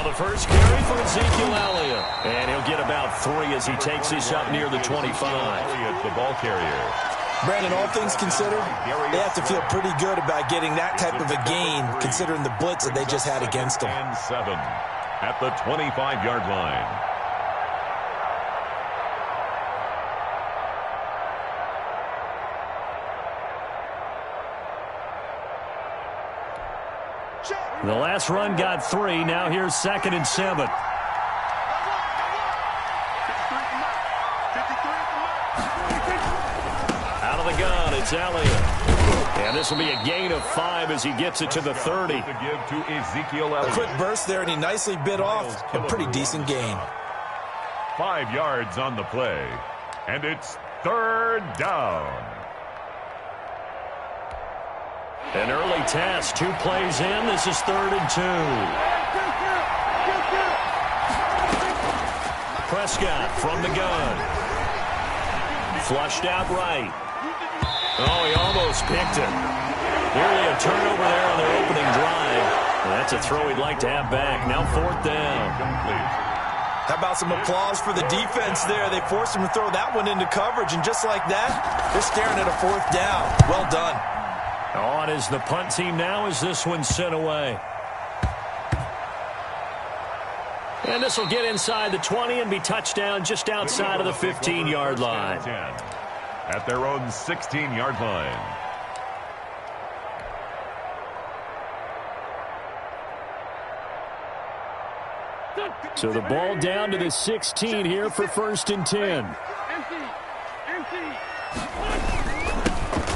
the first carry for Ezekiel Elliott. And he'll get about 3 as he takes this up near the 25. Elliott, the ball carrier. Brandon, all things considered, they have to feel pretty good about getting that type of a gain, considering the blitz that they just had against them. And 7 at the 25-yard line. The last run got 3. Now here's 2nd and 7. Out of the gun, it's Elliott. And this will be a gain of 5 as he gets it to the 30. To give to Ezekiel Elliott. A quick burst there, and he nicely bit off a pretty decent gain. 5 yards on the play. And it's 3rd down. An early test, 2 plays in. This is 3rd and 2. Prescott from the gun. Flushed out right. Oh, he almost picked it. Nearly a turnover there on their opening drive. Well, that's a throw he'd like to have back. Now 4th down. How about some applause for the defense there? They forced him to throw that one into coverage, and just like that, they're staring at a 4th down. Well done. On is the punt team now as this one's sent away. And this will get inside the 20 and be touchdown just outside of the 15-yard line. At their own 16-yard line. So the ball down to the 16 here for 1st and 10.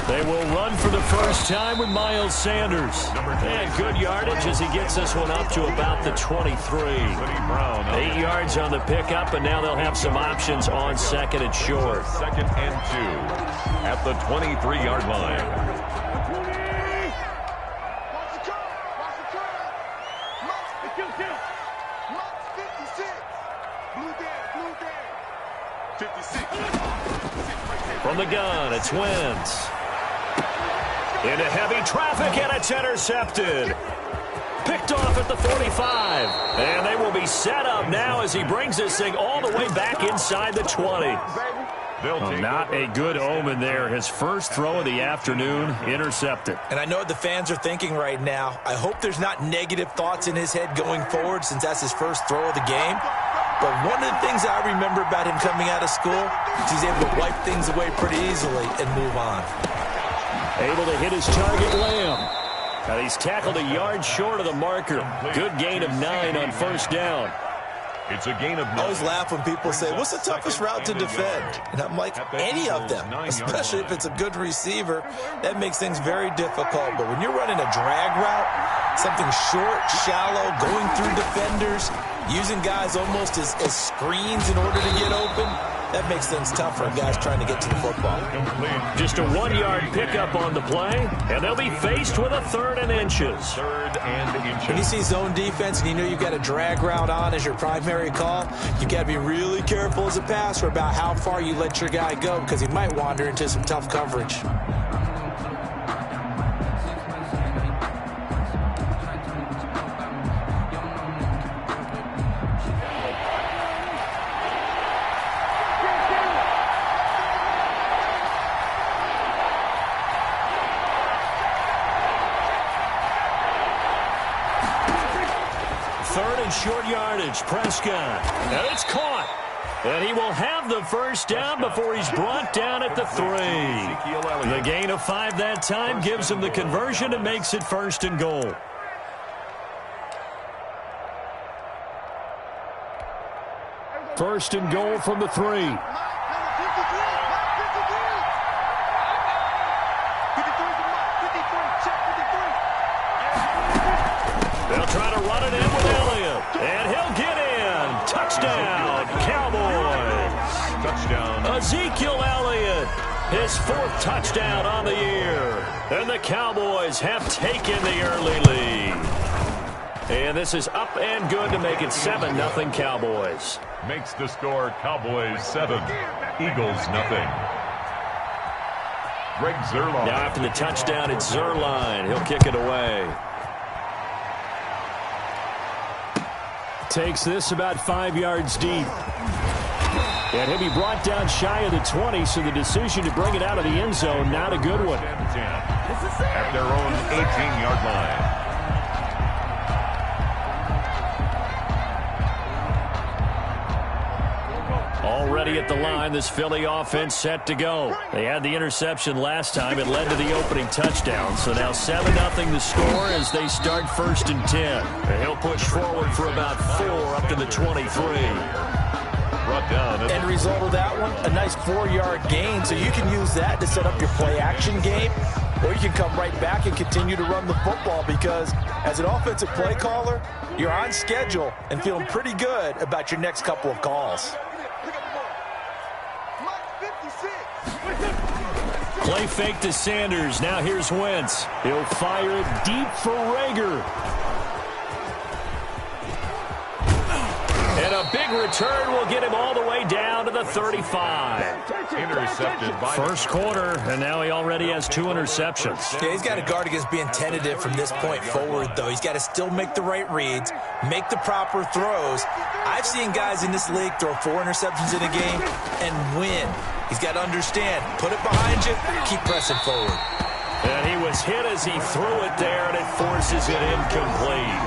They will run for the first time with Miles Sanders. And good yardage as he gets this one up to about the 23. 8 yards on the pickup, and now they'll have some options on 2nd and short. 2nd and 2 at the 23-yard line. From the gun, it's Wentz. Into heavy traffic, and it's intercepted. Picked off at the 45. And they will be set up now as he brings this thing all the way back inside the 20. Not a good omen there. His first throw of the afternoon intercepted. And I know what the fans are thinking right now. I hope there's not negative thoughts in his head going forward since that's his first throw of the game. But one of the things I remember about him coming out of school is he's able to wipe things away pretty easily and move on. Able to hit his target, Lamb. And he's tackled a yard short of the marker. Good gain of 9 on 1st down. It's a gain of 9. I always laugh when people say, what's the toughest route to defend? And I'm like, any of them, especially if it's a good receiver. That makes things very difficult. But when you're running a drag route, something short, shallow, going through defenders, using guys almost as screens in order to get open, that makes things tough for guys trying to get to the football. Just a 1-yard pickup on the play, and they'll be faced with a 3rd and inches. 3rd and inches. When you see zone defense and you know you've got a drag route on as your primary call, you've got to be really careful as a passer about how far you let your guy go because he might wander into some tough coverage. Short yardage, Prescott. And it's caught. And he will have the first down before he's brought down at the 3. The gain of 5 that time gives him the conversion and makes it 1st and goal. First and goal from the 3. They'll try to run it in with Elliott. And he'll get in. Touchdown, Cowboys. Touchdown. Ezekiel Elliott, his 4th touchdown on the year. And the Cowboys have taken the early lead. And this is up and good to make it 7-0 Cowboys. Makes the score Cowboys 7, Eagles nothing. Greg Zuerlein. Now after the touchdown, it's Zuerlein. He'll kick it away. Takes this about 5 yards deep. And he'll be brought down shy of the 20, so the decision to bring it out of the end zone, not a good one. At their own 18-yard line. Already at the line, this Philly offense set to go. They had the interception last time. It led to the opening touchdown. So now 7-0 the score as they start 1st and 10. And he'll push forward for about 4 up to the 23. Brought down. End result of that one, a nice 4-yard gain. So you can use that to set up your play-action game. Or you can come right back and continue to run the football because as an offensive play caller, you're on schedule and feeling pretty good about your next couple of calls. Play fake to Sanders. Now here's Wentz. He'll fire it deep for Rager. And a big return will get him all the way down to the 35. Intercepted by first quarter, and now he already has 2 interceptions. Yeah, he's got to guard against being tentative from this point forward, though. He's got to still make the right reads, make the proper throws. I've seen guys in this league throw 4 interceptions in a game and win. He's got to understand, put it behind you, keep pressing forward. And he was hit as he threw it there, and it forces it incomplete.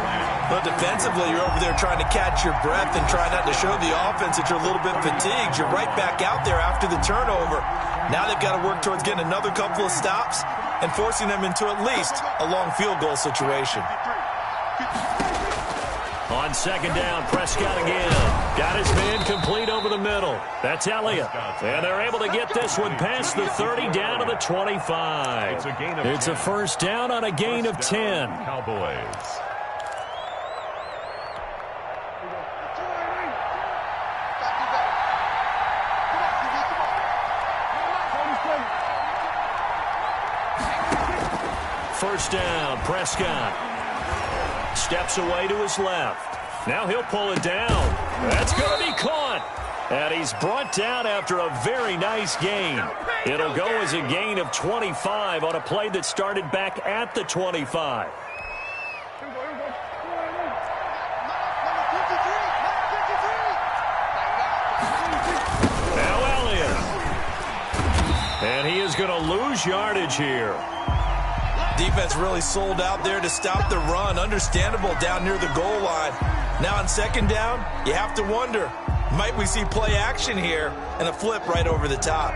But defensively, you're over there trying to catch your breath and try not to show the offense that you're a little bit fatigued. You're right back out there after the turnover. Now they've got to work towards getting another couple of stops and forcing them into at least a long field goal situation. On 2nd down, Prescott again. Got his man complete over the middle. That's Elliott. And they're able to get this one past the 30 down to the 25. It's a 1st down on a gain of 10. Cowboys. First down, Prescott. Steps away to his left. Now he'll pull it down. That's going to be caught. And he's brought down after a very nice gain. It'll go as a gain of 25 on a play that started back at the 25. Now Elliott. And he is going to lose yardage here. Defense really sold out there to stop the run. Understandable down near the goal line. Now on 2nd down, you have to wonder, might we see play action here and a flip right over the top?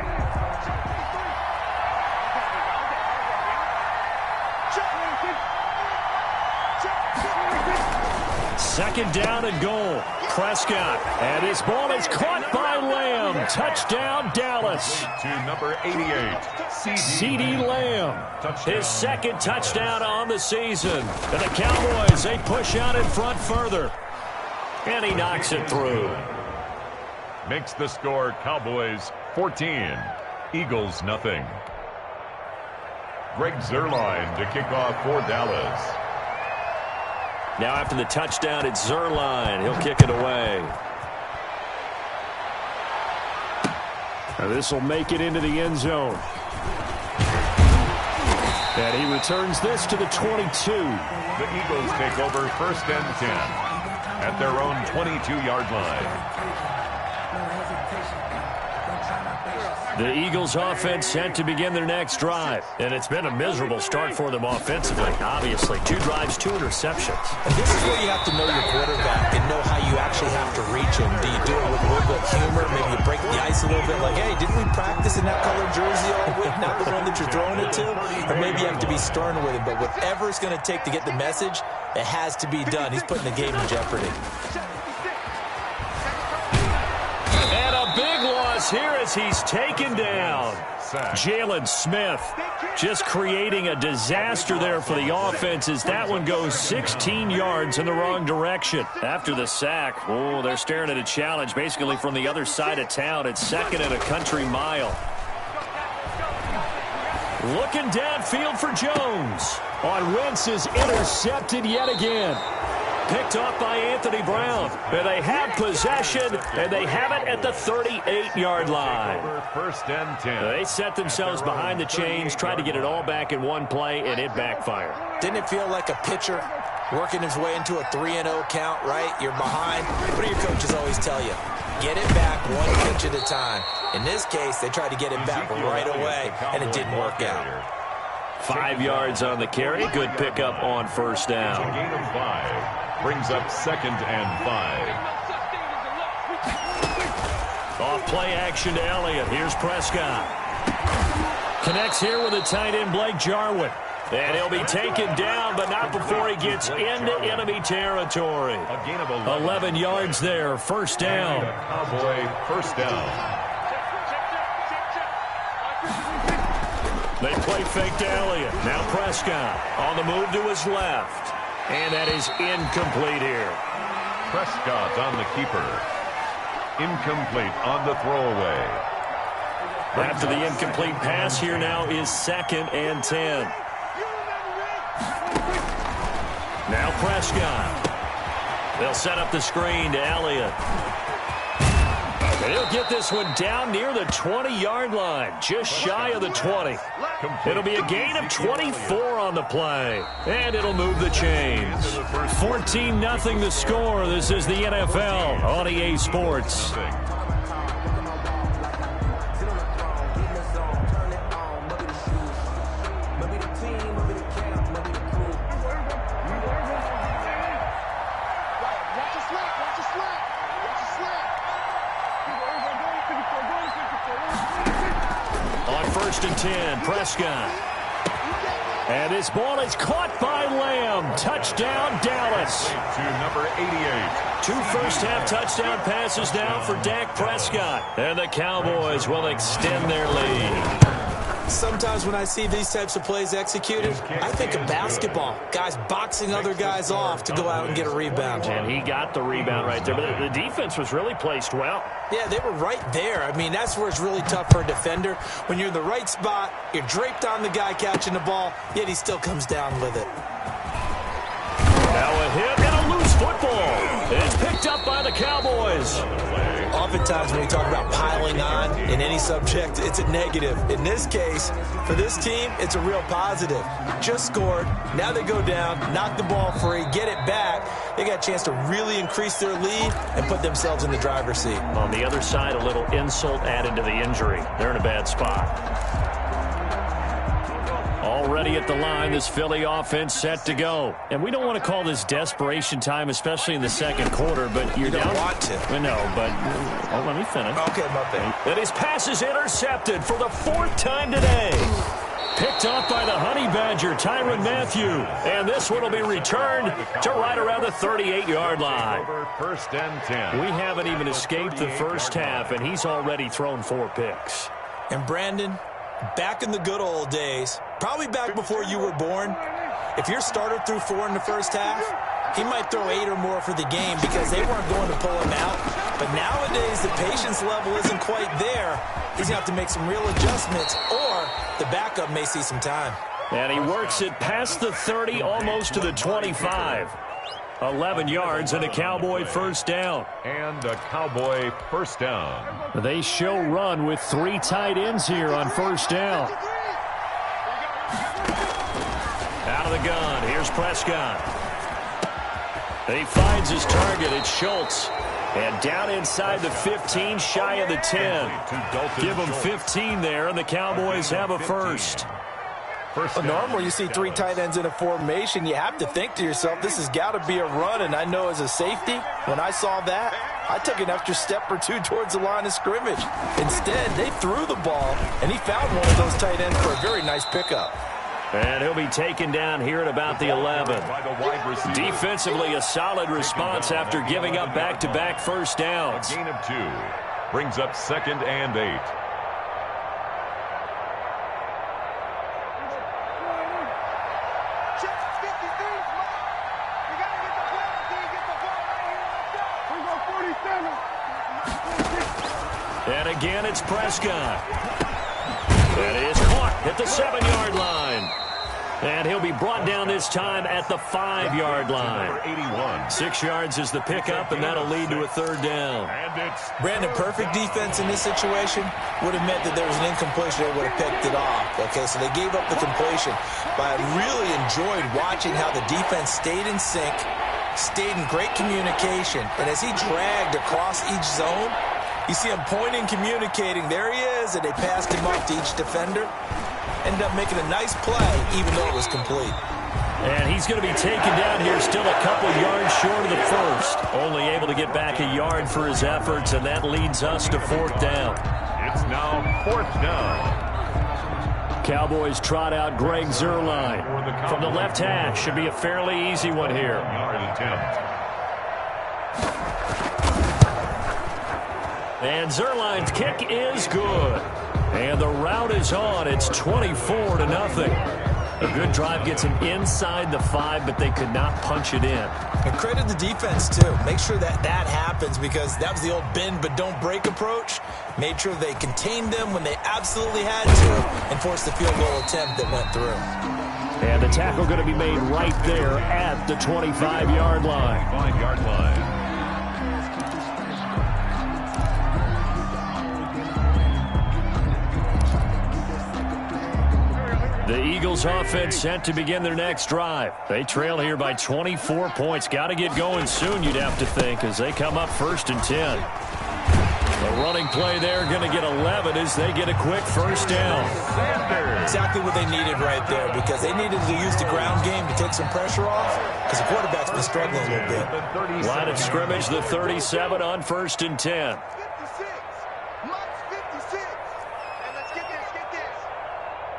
Second down and goal. Prescott. And his ball is caught by Lamb. Touchdown, Dallas. To number 88, CeeDee Lamb. His 2nd touchdown on the season. And the Cowboys, they push out in front further. And he knocks it through. Makes the score Cowboys 14, Eagles nothing. Greg Zuerlein to kick off for Dallas. Now after the touchdown, it's Zuerlein. He'll kick it away. Now this will make it into the end zone. And he returns this to the 22. The Eagles take over 1st and 10 at their own 22-yard line. The Eagles offense set to begin their next drive. And it's been a miserable start for them offensively, obviously. 2 drives, 2 interceptions. And this is where you have to know your quarterback and know how you actually have to reach him. Do you do it with a little bit of humor? Maybe you break the ice a little bit like, hey, didn't we practice in that colored jersey all week? Not the one that you're throwing it to? Or maybe you have to be stern with him. But whatever it's going to take to get the message, it has to be done. He's putting the game in jeopardy. And a big loss here as he's taken down. Jalen Smith just creating a disaster there for the offense as that one goes 16 yards in the wrong direction. After the sack, oh, they're staring at a challenge basically from the other side of town. It's 2nd and a country mile. Looking downfield for Jones. On Wentz is intercepted yet again. Picked off by Anthony Brown. And they have possession, and they have it at the 38-yard line. 1st and 10. They set themselves behind the chains, tried to get it all back in one play, and it backfired. Didn't it feel like a pitcher working his way into a 3-0 count, right? You're behind. What do your coaches always tell you? Get it back one pitch at a time. In this case, they tried to get it back right away, and it didn't work out. 5 yards on the carry. Good pickup on first down. A gain of 5. Brings up 2nd and 5. Off play action to Elliott. Here's Prescott. Connects here with the tight end, Blake Jarwin. And he'll be taken down, but not before he gets into enemy territory. A gain of 11 yards there. First down. Cowboy first down. They play fake to Elliott. Now Prescott on the move to his left. And that is incomplete here. Prescott on the keeper. Incomplete on the throwaway. After the incomplete pass, here now is 2nd and 10. Now Prescott. They'll set up the screen to Elliott. And he'll get this one down near the 20-yard line, just shy of the 20. It'll be a gain of 24 on the play, and it'll move the chains. 14-0 the score. This is the NFL on EA Sports. First and 10, Prescott. And this ball is caught by Lamb. Touchdown, Dallas. To number 88. 2 first-half touchdown passes now for Dak Prescott. And the Cowboys will extend their lead. Sometimes when I see these types of plays executed, I think of basketball. Guys boxing other guys off to go out and get a rebound. And he got the rebound right there. But the defense was really placed well. Yeah, they were right there. I mean, that's where it's really tough for a defender. When you're in the right spot, you're draped on the guy catching the ball, yet he still comes down with it. Now a hit and a loose football. It's picked up by the Cowboys. Oftentimes when we talk about piling on in any subject, it's a negative. In this case, for this team, it's a real positive. Just scored. Now they go down, knock the ball free, get it back. They got a chance to really increase their lead and put themselves in the driver's seat. On the other side, a little insult added to the injury. They're in a bad spot. Already at the line, this Philly offense set to go. And we don't want to call this desperation time, especially in the second quarter, but you're down. You don't want to. I know, but let me finish. Okay, my bad. And his pass is intercepted for the 4th time today. Picked off by the Honey Badger, Tyrann Mathieu. And this one will be returned to right around the 38-yard line. First and 10. We haven't even escaped the first half, and he's already thrown 4 picks. And Brandon, back in the good old days, probably back before you were born, if your starter threw 4 in the first half, he might throw 8 or more for the game because they weren't going to pull him out. But nowadays, the patience level isn't quite there. He's got to make some real adjustments, or the backup may see some time. And he works it past the 30, almost to the 25. 11 yards and a Cowboy first down. And a Cowboy first down. They show run with 3 tight ends here on first down. Out of the gun, here's Prescott. He finds his target, it's Schultz. And down inside the 15, shy of the 10. Give him 15 there, and the Cowboys have a first. Well, normally you see 3 tight ends in a formation, you have to think to yourself, this has got to be a run. And I know as a safety, when I saw that, I took an extra step or 2 towards the line of scrimmage. Instead, they threw the ball, and he found one of those tight ends for a very nice pickup. And he'll be taken down here at about the 11. Defensively, a solid response after giving up back-to-back first downs. A gain of 2. Brings up 2nd and 8. And again, it's Prescott. And it is caught at the 7-yard line. And he'll be brought down this time at the 5-yard line. 6 yards is the pickup, and that'll lead to a 3rd down. Brandon, perfect defense in this situation would have meant that there was an incompletion. They would have picked it off. Okay, so they gave up the completion. But I really enjoyed watching how the defense stayed in sync, stayed in great communication. And as he dragged across each zone, you see him pointing, communicating. There he is, and they passed him off to each defender. Ended up making a nice play, even though it was complete. And he's going to be taken down here, still a couple yards short of the first. Only able to get back a yard for his efforts, and that leads us to 4th down. It's now 4th down. Cowboys trot out Greg Zuerlein from the left hash. Should be a fairly easy one here. Yard attempt. And Zuerlein's kick is good. And the route is on. It's 24-0. A good drive gets him inside the 5, but they could not punch it in. And credit the defense, too. Make sure that happens, because that was the old bend but don't break approach. Made sure they contained them when they absolutely had to and forced the field goal attempt that went through. And the tackle going to be made right there at the 25-yard line. 5-yard line. The Eagles offense set to begin their next drive. They trail here by 24 points. Got to get going soon, you'd have to think, as they come up 1st and 10. The running play there going to get 11 as they get a quick 1st down. Exactly what they needed right there, because they needed to use the ground game to take some pressure off, because the quarterback's been struggling a little bit. Line of scrimmage, the 37 on 1st and 10.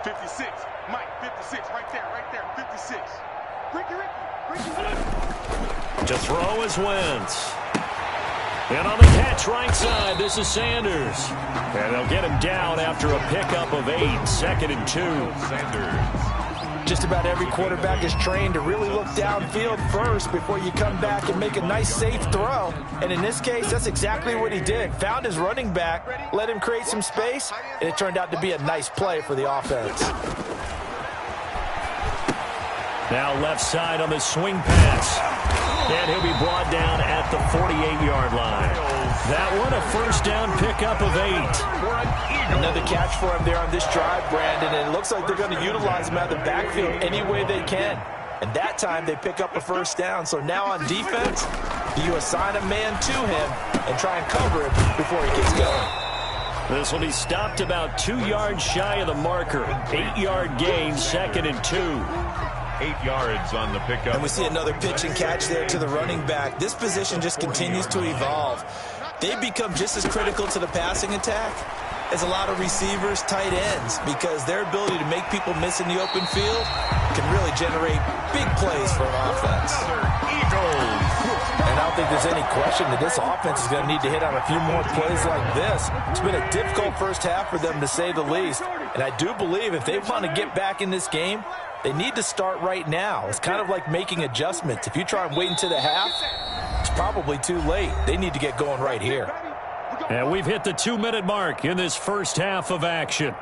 56, Mike, 56, right there, 56. Ricky. To throw is Wentz. And on the catch right side, this is Sanders. And they'll get him down after a pickup of 8, 2nd and 2. Sanders. Just about every quarterback is trained to really look downfield first before you come back and make a nice, safe throw. And in this case, that's exactly what he did. Found his running back, let him create some space, and it turned out to be a nice play for the offense. Now left side on the swing pass. And he'll be brought down at the 48-yard line. That one, a 1st down pickup of 8. Another catch for him there on this drive, Brandon, and it looks like they're going to utilize him out of the backfield any way they can. And that time they pick up a 1st down. So now on defense, you assign a man to him and try and cover him before he gets going. This will be stopped about 2 yards shy of the marker. 8-yard gain, 2nd and 2. 8 yards on the pickup. And we see another pitch and catch there to the running back. This position just continues to evolve. They've become just as critical to the passing attack as a lot of receivers, tight ends, because their ability to make people miss in the open field can really generate big plays for an offense. And I don't think there's any question that this offense is going to need to hit on a few more plays like this. It's been a difficult first half for them, to say the least. And I do believe if they want to get back in this game, they need to start right now. It's kind of like making adjustments. If you try and wait until the half, it's probably too late. They need to get going right here. And we've hit the 2-minute mark in this first half of action.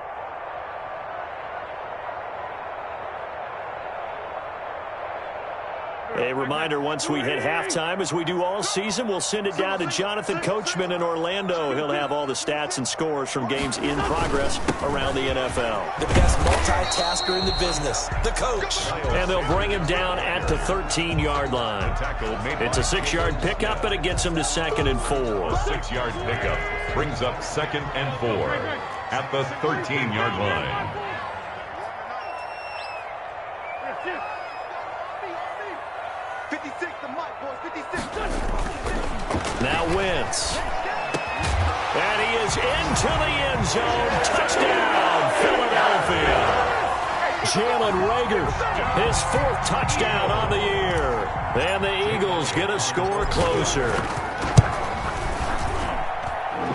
A reminder, once we hit halftime, as we do all season, we'll send it down to Jonathan Coachman in Orlando. He'll have all the stats and scores from games in progress around the NFL. The best multitasker in the business, the coach. And they'll bring him down at the 13-yard line. It's a 6-yard pickup, and it gets him to 2nd and 4. 6-yard pickup brings up 2nd and 4 at the 13-yard line. Now Wentz. And he is into the end zone. Touchdown, Philadelphia. Jalen Reagor, his 4th touchdown on the year. And the Eagles get a score closer.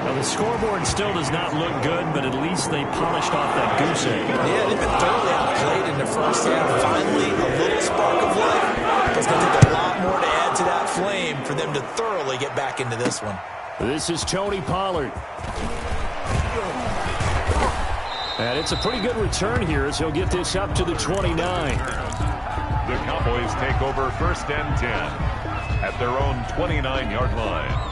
Now the scoreboard still does not look good, but at least they polished off that goose egg. Yeah, they've been thoroughly outplayed in the first half. Finally, a little spark of life. It's going to take a lot more to add to that flame for them to thoroughly get back into this one. This is Tony Pollard. And it's a pretty good return here as he'll get this up to the 29. The Cowboys take over 1st and 10 at their own 29-yard line.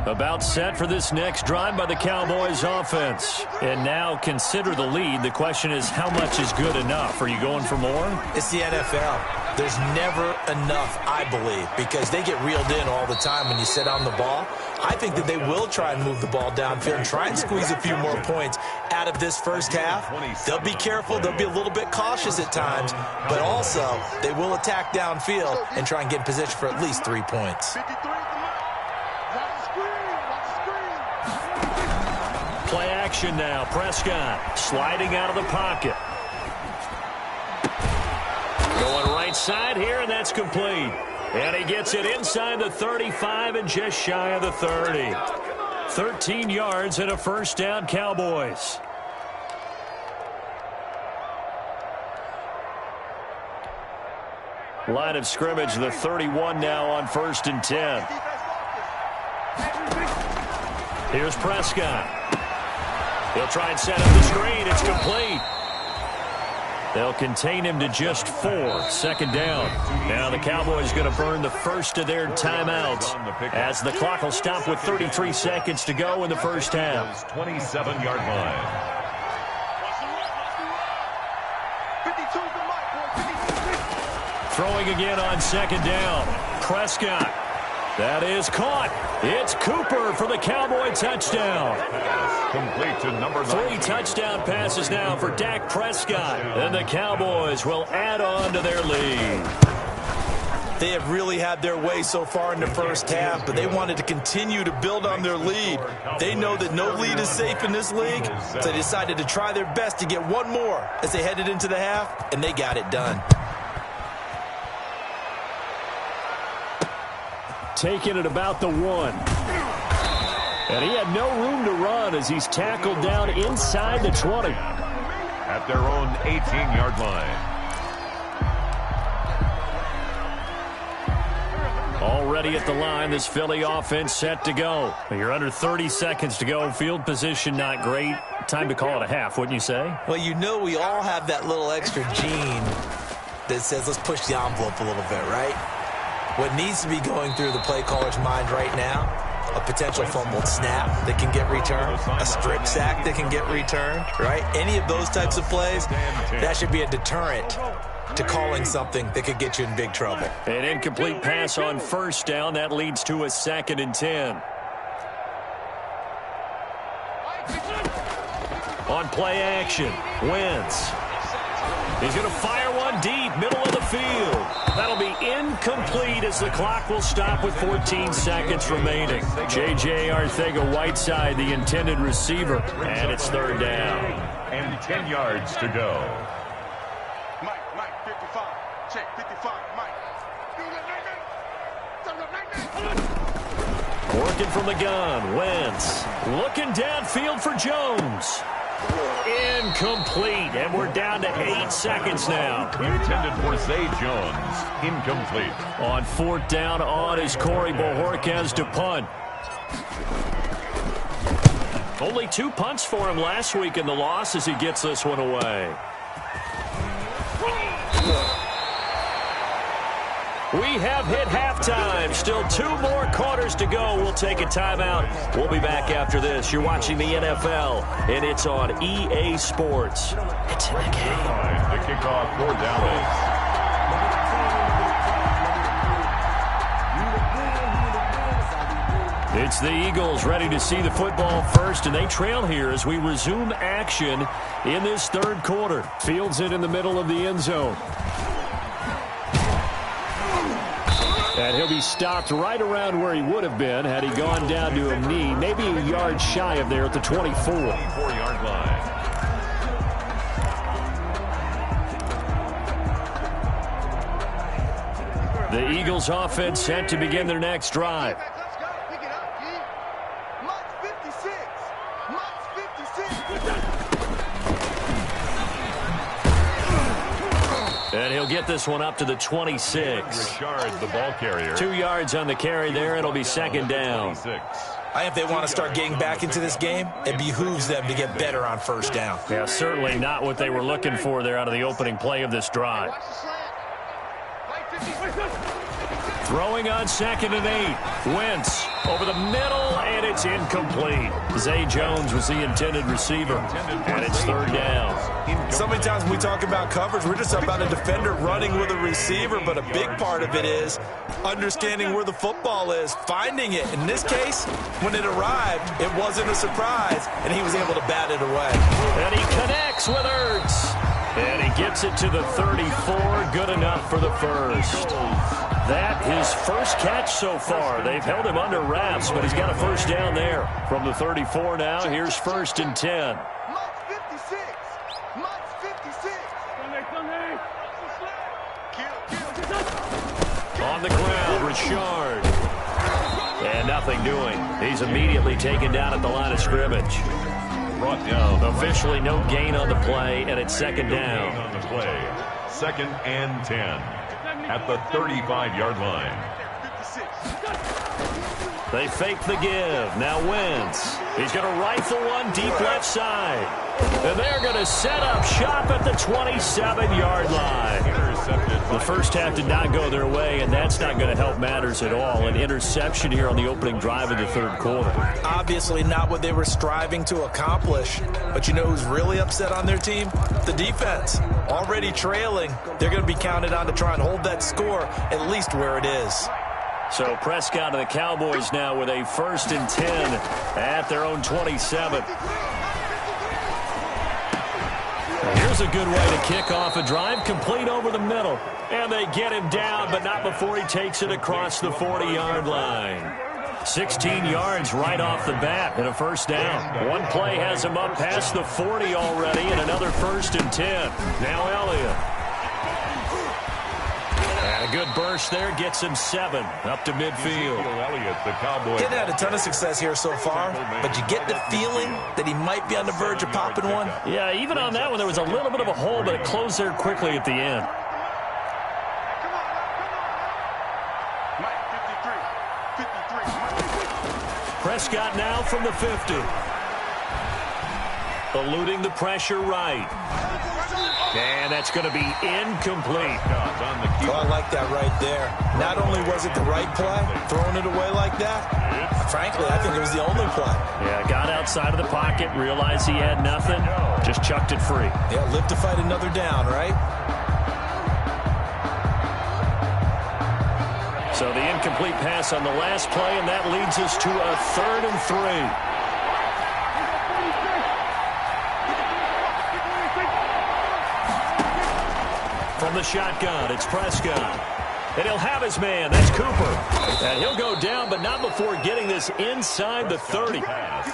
About set for this next drive by the Cowboys offense. And now consider the lead. The question is, how much is good enough? Are you going for more? It's the NFL. There's never enough, I believe, because they get reeled in all the time when you sit on the ball. I think that they will try and move the ball downfield and try and squeeze a few more points out of this first half. They'll be careful. They'll be a little bit cautious at times, but also they will attack downfield and try and get in position for at least 3 points. Play action now. Prescott sliding out of the pocket. Going right side here, and that's complete. And he gets it inside the 35 and just shy of the 30. 13 yards and a first down, Cowboys. Line of scrimmage, the 31 now on 1st and 10. Here's Prescott. He'll try and set up the screen. It's complete. They'll contain him to just 4. 2nd down. Now the Cowboys going to burn the first of their timeouts as the clock will stop with 33 seconds to go in the first half. 27-yard line. Throwing again on 2nd down. Prescott. That is caught. It's Cooper for the Cowboy touchdown. Complete to number 3 9. touchdown passes now for Dak Prescott. And the Cowboys will add on to their lead. They have really had their way so far in the first half, but they wanted to continue to build on their lead. They know that no lead is safe in this league, so they decided to try their best to get one more as they headed into the half, and they got it done. Taking it about the 1. And he had no room to run as he's tackled down inside the 20. At their own 18-yard line. Already at the line, this Philly offense set to go. You're under 30 seconds to go. Field position not great. Time to call it a half, wouldn't you say? Well, you know we all have that little extra gene that says let's push the envelope a little bit, right? What needs to be going through the play caller's mind right now, a potential fumbled snap that can get returned, a strip sack that can get returned, right? Any of those types of plays, that should be a deterrent to calling something that could get you in big trouble. An incomplete pass on 1st down. That leads to a 2nd and 10. On play action, Wentz. He's going to fire one deep, middle of the field. That'll be incomplete as the clock will stop with 14 seconds remaining. J.J. Arcega-Whiteside, the intended receiver, and it's 3rd down. And 10 yards to go. Mike, 55. Check, 55, Mike. Working from the gun, Wentz. Looking downfield for Jones. Incomplete, and we're down to 8 seconds now. Intended for Zay Jones. Incomplete. On 4th down, on is Corey Bojorquez to punt. Only 2 punts for him last week in the loss as he gets this one away. We have hit halftime. Still 2 more quarters to go. We'll take a timeout. We'll be back after this. You're watching the NFL, and it's on EA Sports. It's in the game. The kickoff for Dallas. It's the Eagles ready to see the football first, and they trail here as we resume action in this 3rd quarter. Fields it in the middle of the end zone. And he'll be stopped right around where he would have been had he gone down to a knee, maybe a yard shy of there at the 24. 24-yard line. The Eagles offense set to begin their next drive. Let's go. Pick it up, G. Mike's 56. Mike's 56. And he'll he'll get this one up to the 26. Richard, the ball carrier. 2 yards on the carry there. It'll be second down. I think if they want to start getting back into this game, it behooves them to get better on first down. Yeah, certainly not what they were looking for there out of the opening play of this drive. Throwing on 2nd and 8. Wentz over the middle, and it's incomplete. Zay Jones was the intended receiver, and it's 3rd down. So many times when we talk about coverage, we're just about a defender running with a receiver, but a big part of it is understanding where the football is, finding it. In this case, when it arrived, it wasn't a surprise, and he was able to bat it away. And he connects with Ertz. And he gets it to the 34, good enough for the first. That his first catch so far. They've held him under wraps, but he's got a first down there. From the 34 now, here's 1st and 10. Mark 56. Mark 56. On the ground, Richard. And nothing doing. He's immediately taken down at the line of scrimmage. Brought down. Officially no gain on the play, and it's 2nd down. On the play. 2nd and 10 at the 35-yard line. They fake the give. Now Wentz. He's going to rifle one deep left side. And they're going to set up shop at the 27-yard line. The first half did not go their way, and that's not going to help matters at all. An interception here on the opening drive of the 3rd quarter. Obviously not what they were striving to accomplish. But you know who's really upset on their team? The defense. Already trailing. They're going to be counted on to try and hold that score at least where it is. So Prescott and the Cowboys now with a 1st and 10 at their own 27. Here's a good way to kick off a drive, complete over the middle. And they get him down, but not before he takes it across the 40-yard line. 16 yards right off the bat and a first down. One play has him up past the 40 already, and another 1st and 10. Now Elliott. And a good burst there gets him 7 up to midfield. Elliott, the Cowboy. He's had a ton of success here so far, but you get the feeling that he might be on the verge of popping one. Yeah, even on that one, there was a little bit of a hole, but it closed there quickly at the end. Prescott now from the 50. Eluding the pressure right. And that's going to be incomplete. Oh, I like that right there. Not only was it the right play, throwing it away like that, frankly, I think it was the only play. Yeah, got outside of the pocket, realized he had nothing, just chucked it free. Yeah, live to fight another down, right? So the incomplete pass on the last play, and that leads us to a 3rd and 3. From the shotgun, it's Prescott. And he'll have his man. That's Cooper. And he'll go down, but not before getting this inside the 30.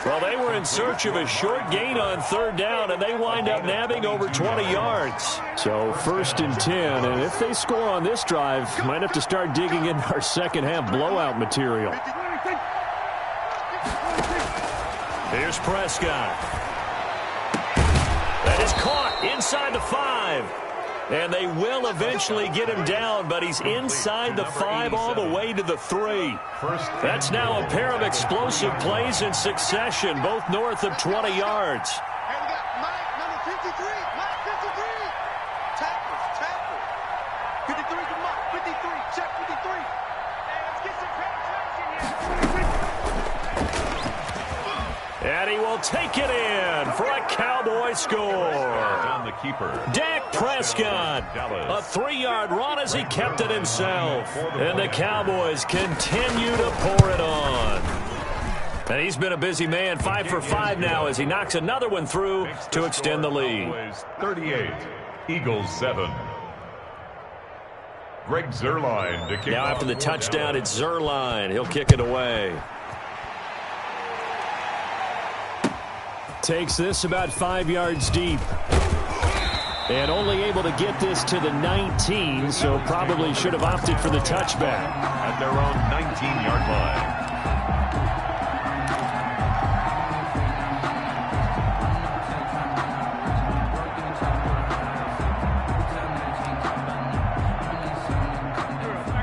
Well, they were in search of a short gain on 3rd down, and they wind up nabbing over 20 yards. So 1st and 10, and if they score on this drive, might have to start digging in our second half blowout material. Here's Prescott. That is caught inside the 5. And they will eventually get him down, but he's inside the 5 all the way to the 3. That's now a pair of explosive plays in succession, both north of 20 yards. Hey, we got Mike, number 53. Mike, 53. Tackle. 53 to Mike. 53. Check 53. Hey, let's get some penetration here. And he will take it in for a Cowboy score. On the keeper. Dak Prescott, a 3-yard run as he kept it himself. And the Cowboys continue to pour it on. And he's been a busy man, 5 for 5 now as he knocks another one through to extend the lead. 38, Eagles 7. Greg Zuerlein to kick Now off after the for touchdown, Dallas. it's Zuerlein. He'll kick it away. Takes this about 5 yards deep. And only able to get this to the 19, so probably should have opted for the touchback. At their own 19-yard line.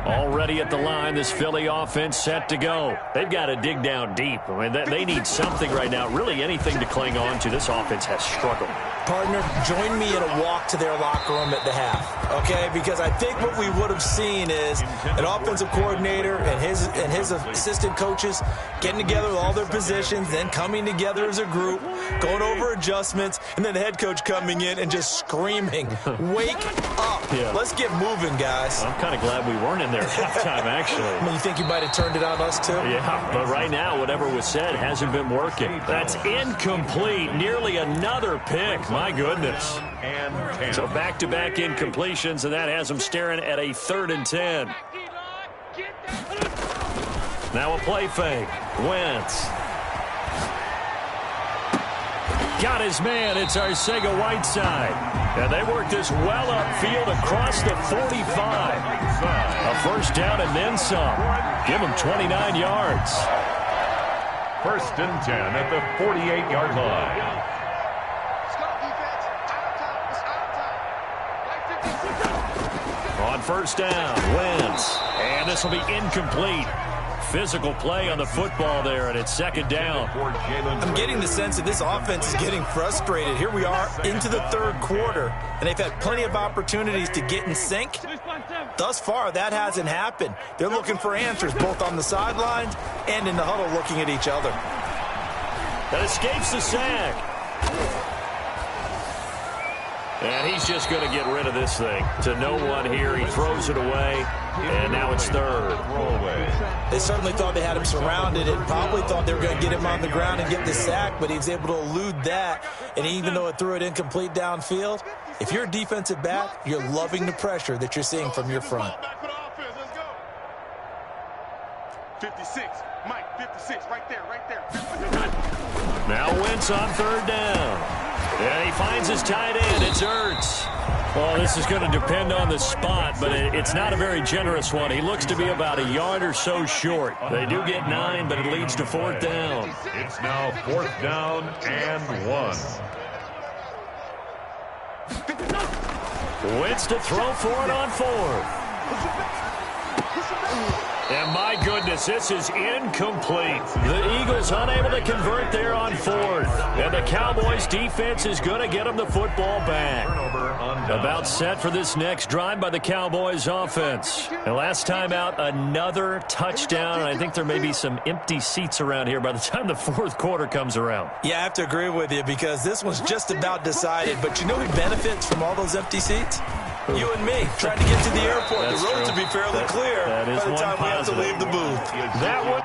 Already at the line, this Philly offense set to go. They've got to dig down deep. I mean, they need something right now, really anything to cling on to. This offense has struggled. Partner, join me in a walk to their locker room at the half, okay? Because I think what we would have seen is an offensive coordinator and his assistant coaches getting together with all their positions, then coming together as a group, going over adjustments, and then the head coach coming in and just screaming, "Wake up. Yeah. Let's get moving, guys." I'm kind of glad we weren't in there at halftime, actually. I mean, you think you might have turned it on us, too? Yeah, but right now, whatever was said hasn't been working. That's incomplete. Nearly another pick. My goodness. So back-to-back incompletions, and that has them staring at a 3rd and 10. Now a play fake. Wentz. Got his man. It's Arcega-Whiteside. And they work this well upfield across the 45. A first down and then some. Give them 29 yards. 1st and 10 at the 48-yard line. On first down, Wentz. And this will be incomplete. Physical play on the football there, and it's 2nd down. I'm getting the sense that this offense is getting frustrated. Here we are into the 3rd quarter, and they've had plenty of opportunities to get in sync. Thus far, that hasn't happened. They're looking for answers both on the sidelines and in the huddle looking at each other. That escapes the sack. And he's just going to get rid of this thing. To no one here. He throws it away, and now it's 3rd. They certainly thought they had him surrounded and probably thought they were going to get him on the ground and get the sack, but he was able to elude that. And even though it threw it incomplete downfield, if you're a defensive back, you're loving the pressure that you're seeing from your front. 56, Mike, 56, right there. Now Wentz on 3rd down. And he finds his tight end. It's Ertz. Well, this is going to depend on the spot, but it's not a very generous one. He looks to be about a yard or so short. They do get 9, but it leads to 4th down. It's now 4th down and 1. Wentz to throw for it on 4th. And my goodness, this is incomplete. The Eagles unable to convert there on 4th. And the Cowboys defense is going to get them the football back. About set for this next drive by the Cowboys offense. And last time out, another touchdown. And I think there may be some empty seats around here by the time the 4th quarter comes around. Yeah, I have to agree with you because this one's just about decided. But you know who benefits from all those empty seats? You and me, trying to get to the airport. That's the road true. to be fairly clear that is by the time we have to positive. leave the booth. That one.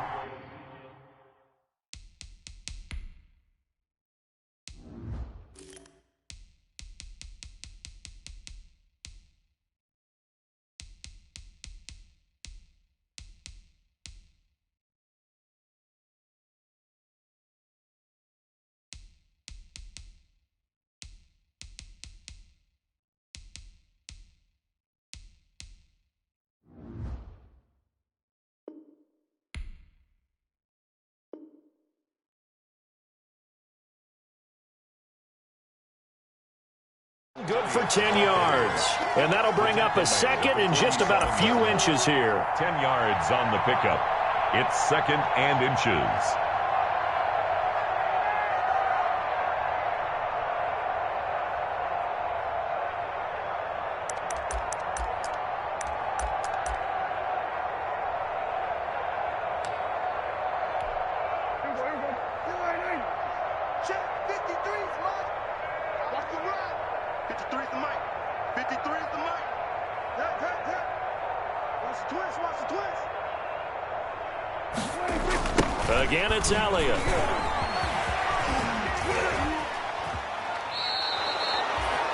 Good for 10 yards. And that'll bring up a 2nd and just about a few inches here. 10 yards on the pickup. It's 2nd and inches. Check, 53 is Mike. Watch the run. 53 is the Mike. 53 is the Mike. Tap. Watch the twist. Again, it's Elliott.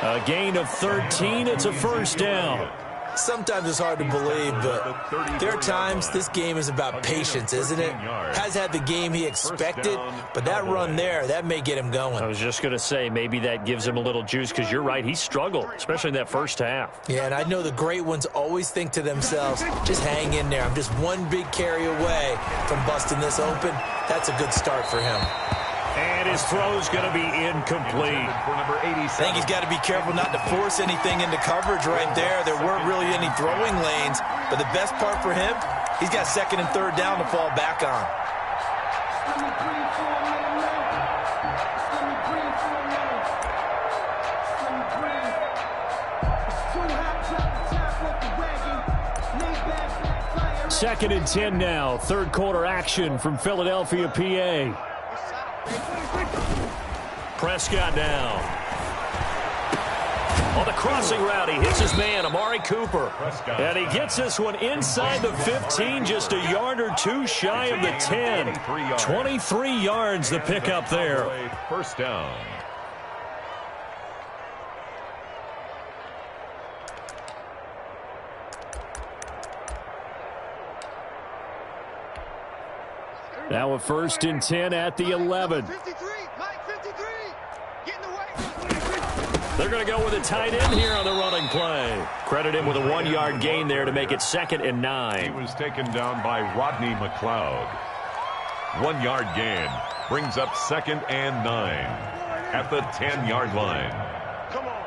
A gain of 13. It's a first down. Sometimes it's hard to believe, but there are times this game is about patience, isn't it? Has had the game he expected, but that run there, that may get him going. I was just going to say, maybe that gives him a little juice, because you're right, he struggled, especially in that first half. Yeah, and I know the great ones always think to themselves, just hang in there. I'm just one big carry away from busting this open. That's a good start for him. And And his throw's going to be incomplete. I think he's got to be careful not to force anything into coverage right there. There weren't really any throwing lanes, but the best part for him, he's got second and third down to fall back on. Second and 10 now. Third quarter action from Philadelphia, PA. Prescott now. On the crossing route, he hits his man, Amari Cooper. And he gets this one inside the 15, just a yard or two shy of the 10. 23 yards the pickup there. First down. Now a first and 10 at the 11. They're going to go with a tight end here on the running play. Credit him with a 1-yard gain there to make it 2nd and 9. He was taken down by Rodney McLeod. 1-yard gain brings up 2nd and 9 at the 10-yard line. Come on.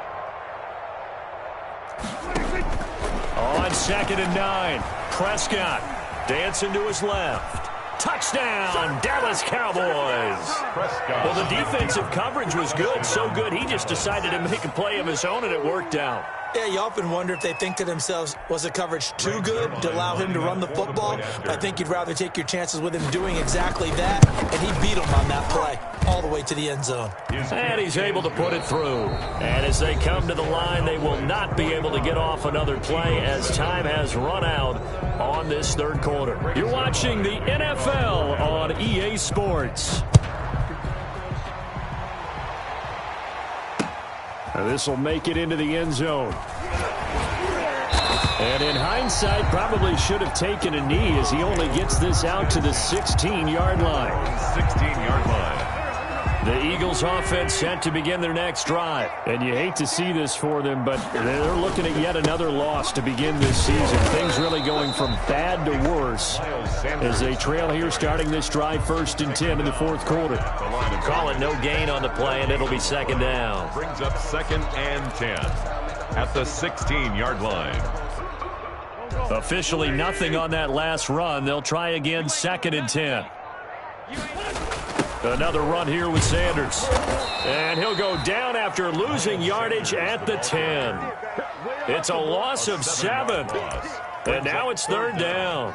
On 2nd and 9, Prescott dancing to his left. Touchdown, Dallas Cowboys. Well, the defensive coverage was good, so good he just decided to make a play of his own, and it worked out. Yeah, you often wonder if they think to themselves, was the coverage too good to allow him to run the football? But I think you'd rather take your chances with him doing exactly that, and he beat him on that play all the way to the end zone. And he's able to put it through. And as they come to the line, they will not be able to get off another play as time has run out on this third quarter. You're watching the NFL on EA Sports. This will make it into the end zone. And in hindsight, probably should have taken a knee as he only gets this out to the 16-yard line. 16-yard line. The Eagles offense set to begin their next drive. And you hate to see this for them, but they're looking at yet another loss to begin this season. Things really going from bad to worse as they trail here starting this drive 1st and 10 in the fourth quarter. Call it no gain on the play, and it'll be 2nd down. Brings up 2nd and 10 at the 16-yard line. Officially nothing on that last run. They'll try again 2nd and 10. Another run here with Sanders. And he'll go down after losing yardage at the 10. It's a loss of 7. And now it's 3rd down.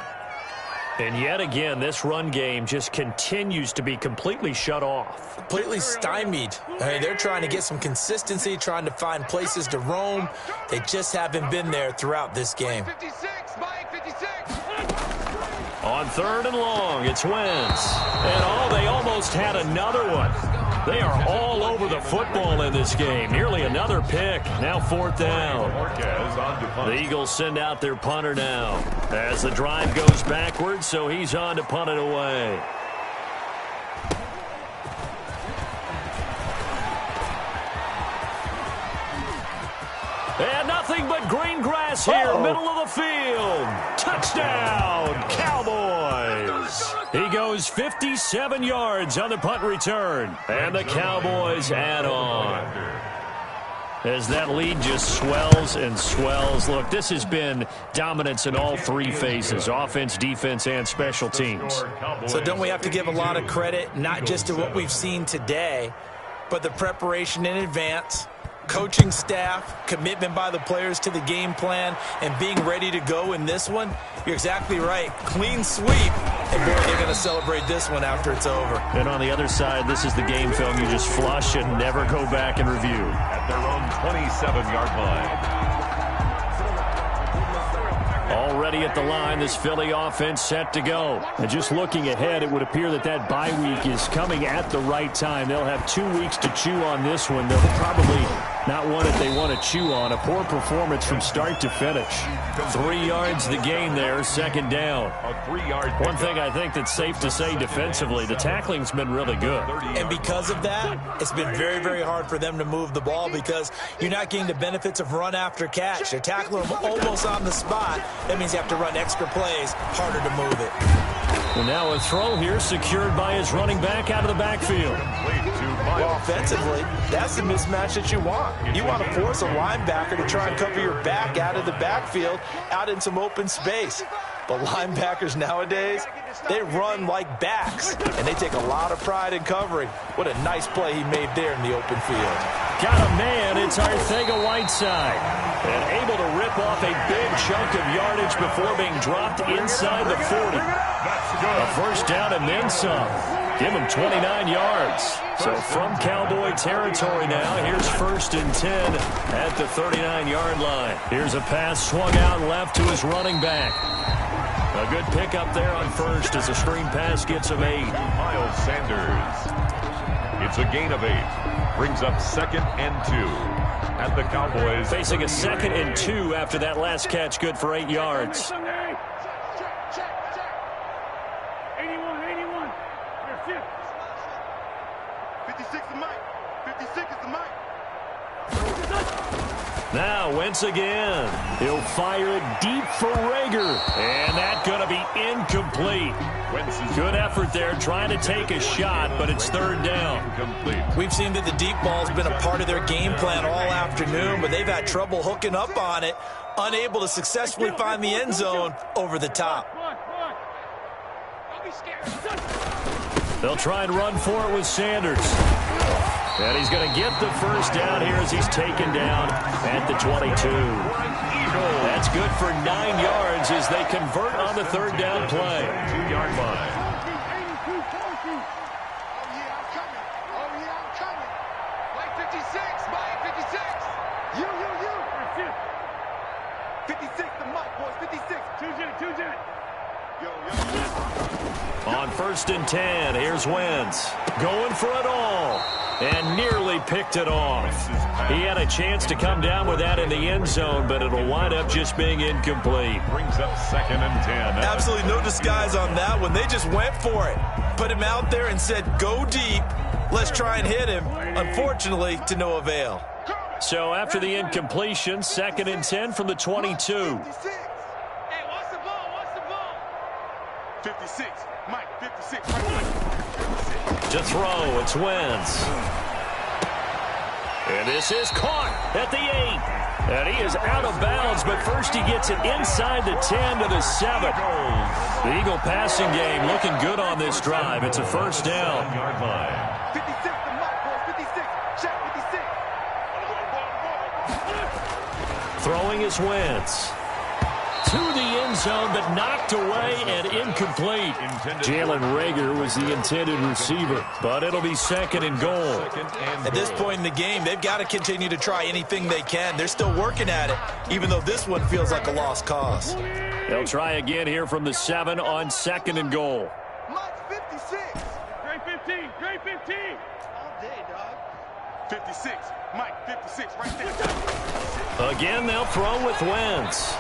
And yet again, this run game just continues to be completely shut off. Completely stymied. I mean, they're trying to get some consistency, trying to find places to roam. They just haven't been there throughout this game. 56, Mike, 56. On 3rd and long, it's Wentz. And they almost had another one. They are all over the football in this game. Nearly another pick. Now 4th down. The Eagles send out their punter now as the drive goes backwards, so he's on to punt it away. And nothing but green grass here, middle of the field. Touchdown, Cowboys. He goes 57 yards on the punt return. And the Cowboys add on. As that lead just swells and swells. Look, this has been dominance in all 3 phases, offense, defense, and special teams. So don't we have to give a lot of credit, not just to what we've seen today, but the preparation in advance, coaching staff, commitment by the players to the game plan, and being ready to go in this one? You're exactly right. Clean sweep. And boy, they're going to celebrate this one after it's over. And on the other side, this is the game film you just flush and never go back and review. At their own 27-yard line. Already at the line, this Philly offense set to go. And just looking ahead, it would appear that that bye week is coming at the right time. They'll have 2 weeks to chew on this one. They'll probably not one that they want to chew on. A poor performance from start to finish. 3 yards the gain there, 2nd down. One thing I think that's safe to say defensively, the tackling's been really good. And because of that, it's been very, very hard for them to move the ball because you're not getting the benefits of run after catch. They're tackling them almost on the spot. That means you have to run extra plays, harder to move it. And now a throw here secured by his running back out of the backfield. Well, offensively, that's the mismatch that you want. You want to force a linebacker to try and cover your back out of the backfield, out in some open space. But linebackers nowadays, they run like backs, and they take a lot of pride in covering. What a nice play he made there in the open field. Got a man, it's Arcega-Whiteside. And able to rip off a big chunk of yardage before being dropped inside the 40. A first down and then some. Give him 29 yards. So from Cowboy territory now, here's 1st and 10 at the 39-yard line. Here's a pass swung out left to his running back. A good pickup there on first as a screen pass gets him 8. Miles Sanders. It's a gain of 8. Brings up 2nd and 2. At the Cowboys. Facing a 2nd and 2 after that last catch, good for 8 yards. 81. 56 is Mike. 56 is the Mike. Now Wentz again. He'll fire it deep for Rager. And that's going to be incomplete. Good effort there trying to take a shot, but it's 3rd down. We've seen that the deep ball's been a part of their game plan all afternoon, but they've had trouble hooking up on it, unable to successfully find the end zone over the top. They'll try and run for it with Sanders. And he's going to get the first down here as he's taken down at the 22. That's good for 9 yards as they convert on the 3rd down play. 2-yard line. Oh, yeah, I'm coming. Mike 56, Mike 56. You. 56, the Mike, boys, 56. Two jet. Yo. On 1st and 10, here's Wentz. Going for it all. And nearly picked it off. He had a chance to come down with that in the end zone, but it'll wind up just being incomplete. Brings up 2nd and 10. Absolutely no disguise on that one. They just went for it. Put him out there and said, go deep. Let's try and hit him. Unfortunately, to no avail. So after the incompletion, 2nd and 10 from the 22. 56. Hey, watch the ball. 56, Mike, 56. To throw, it's Wentz. And this is caught at the 8. And he is out of bounds, but first he gets it inside the 10 to the 7. The Eagle passing game looking good on this drive. It's a first down. 56, the Mike, boys, 56. Check 56. Throwing is Wentz. To the end zone, but knocked away and incomplete. Jalen Rager was the intended receiver, but it'll be 2nd and goal. At this point in the game, they've got to continue to try anything they can. They're still working at it, even though this one feels like a lost cause. They'll try again here from the 7 on 2nd and goal. Mike 56. Great 15. All day, dog. 56. Mike 56 right there. Again, they'll throw with Wentz.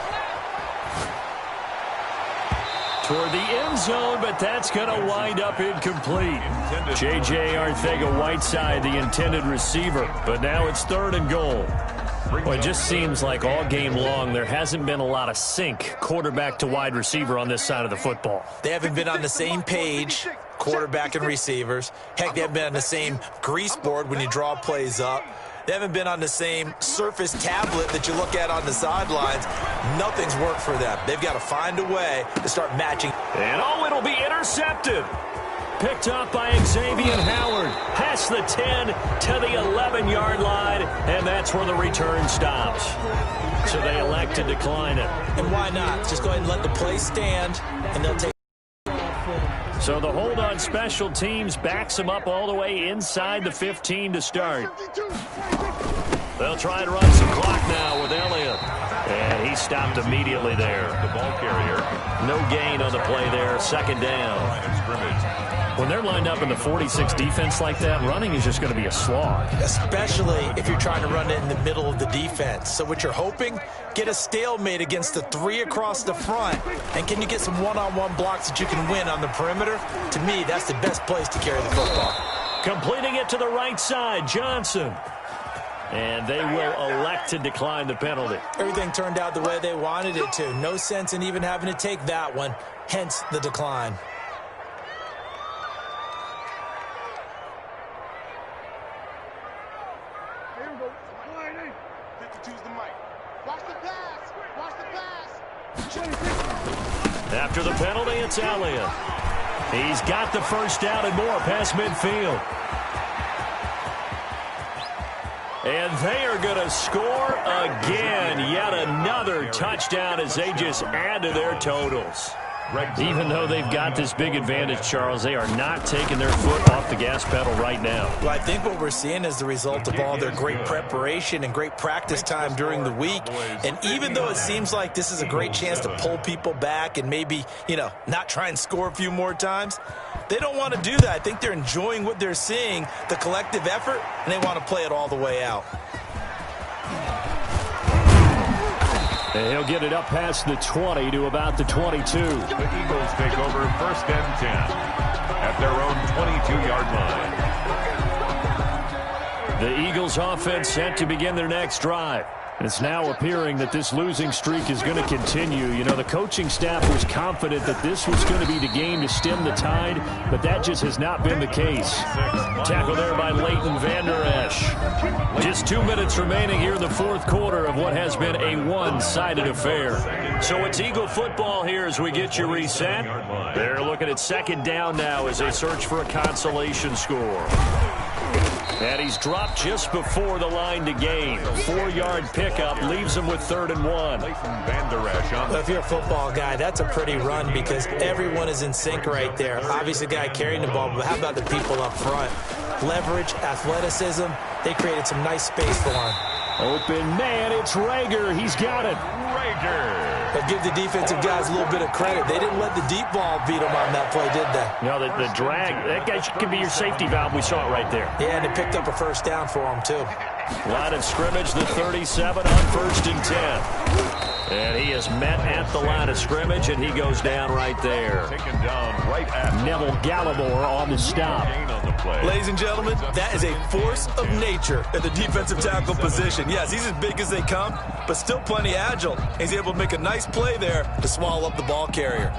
Toward the end zone, but that's going to wind up incomplete. J.J. Arcega-Whiteside, the intended receiver, but now it's 3rd and goal. Well, it just seems like all game long there hasn't been a lot of sync quarterback to wide receiver on this side of the football. They haven't been on the same page, quarterback and receivers. Heck, they haven't been on the same grease board when you draw plays up. They haven't been on the same surface tablet that you look at on the sidelines. Nothing's worked for them. They've got to find a way to start matching. And it'll be intercepted. Picked up by Xavier Howard. Past the 10 to the 11-yard line, and that's where the return stops. So they elect to decline it. And why not? Just go ahead and let the play stand, and they'll take. So the hold on special teams backs them up all the way inside the 15 to start. They'll try and run some clock now with Elliott. And he stopped immediately there. The ball carrier. No gain on the play there. 2nd down. When they're lined up in the 46 defense like that, running is just going to be a slog. Especially if you're trying to run it in the middle of the defense. So what you're hoping, get a stalemate against the 3 across the front. And can you get some one-on-one blocks that you can win on the perimeter? To me, that's the best place to carry the football. Completing it to the right side, Johnson. And they will elect to decline the penalty. Everything turned out the way they wanted it to. No sense in even having to take that one, hence the decline. After the penalty, it's Elliott. He's got the first down and more past midfield. And they are going to score again. Yet another touchdown as they just add to their totals. Even though they've got this big advantage, Charles, they are not taking their foot off the gas pedal right now. Well, I think what we're seeing is the result of all their great preparation and great practice time during the week. And even though it seems like this is a great chance to pull people back and maybe, not try and score a few more times, they don't want to do that. I think they're enjoying what they're seeing, the collective effort, and they want to play it all the way out. And he'll get it up past the 20 to about the 22. The Eagles take over 1st and 10 at their own 22-yard line. The Eagles offense set to begin their next drive. It's now appearing that this losing streak is going to continue. The coaching staff was confident that this was going to be the game to stem the tide, but that just has not been the case. Tackle there by Leighton Vander Esch. Just 2 minutes remaining here in the fourth quarter of what has been a one-sided affair. So it's Eagle football here as we get you reset. They're looking at 2nd down now as they search for a consolation score. And he's dropped just before the line to gain. 4-yard pickup leaves him with 3rd and 1. Well, if you're a football guy, that's a pretty run because everyone is in sync right there. Obviously, the guy carrying the ball, but how about the people up front? Leverage, athleticism, they created some nice space for him. Open man, it's Rager. He's got it. Rager. But give the defensive guys a little bit of credit. They didn't let the deep ball beat them on that play, did they? No, the drag, that guy could be your safety valve. We saw it right there. Yeah, and they picked up a first down for him, too. Line of scrimmage, the 37 on 1st and 10. And he is met at the line of scrimmage, and he goes down right there. Taken down right at Neville Gallimore on the stop. Ladies and gentlemen, that is a force of nature at the defensive tackle position. Yes, he's as big as they come, but still plenty agile. He's able to make a nice play there to swallow up the ball carrier.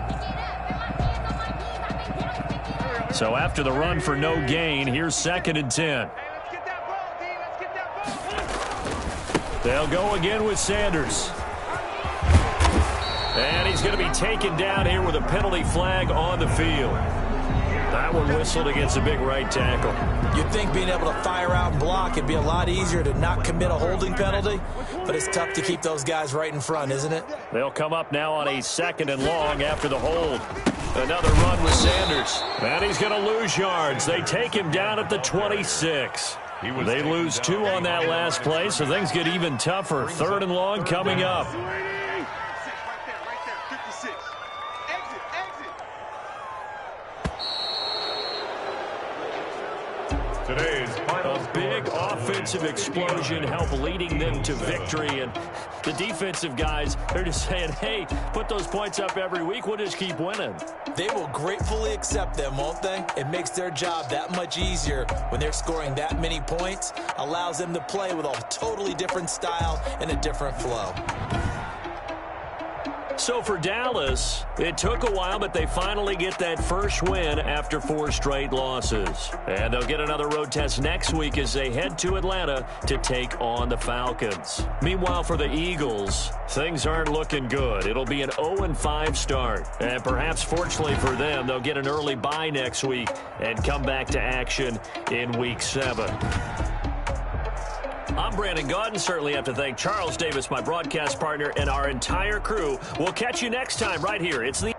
So after the run for no gain, here's 2nd and 10. They'll go again with Sanders. And he's going to be taken down here with a penalty flag on the field. That one whistled against a big right tackle. You'd think being able to fire out and block it'd be a lot easier to not commit a holding penalty, but it's tough to keep those guys right in front, isn't it? They'll come up now on a 2nd and long after the hold. Another run with Sanders. And he's going to lose yards. They take him down at the 26. They lose 2 on that last play, so things get even tougher. 3rd and long coming up. Today's final a big offensive explosion help leading them to victory. And the defensive guys, they're just saying, hey, put those points up every week. We'll just keep winning. They will gratefully accept them, won't they? It makes their job that much easier when they're scoring that many points. Allows them to play with a totally different style and a different flow. So for Dallas, it took a while, but they finally get that first win after 4 straight losses. And they'll get another road test next week as they head to Atlanta to take on the Falcons. Meanwhile, for the Eagles, things aren't looking good. It'll be an 0-5 start. And perhaps fortunately for them, they'll get an early bye next week and come back to action in Week 7. I'm Brandon Gaudin. Certainly have to thank Charles Davis, my broadcast partner, and our entire crew. We'll catch you next time right here. It's the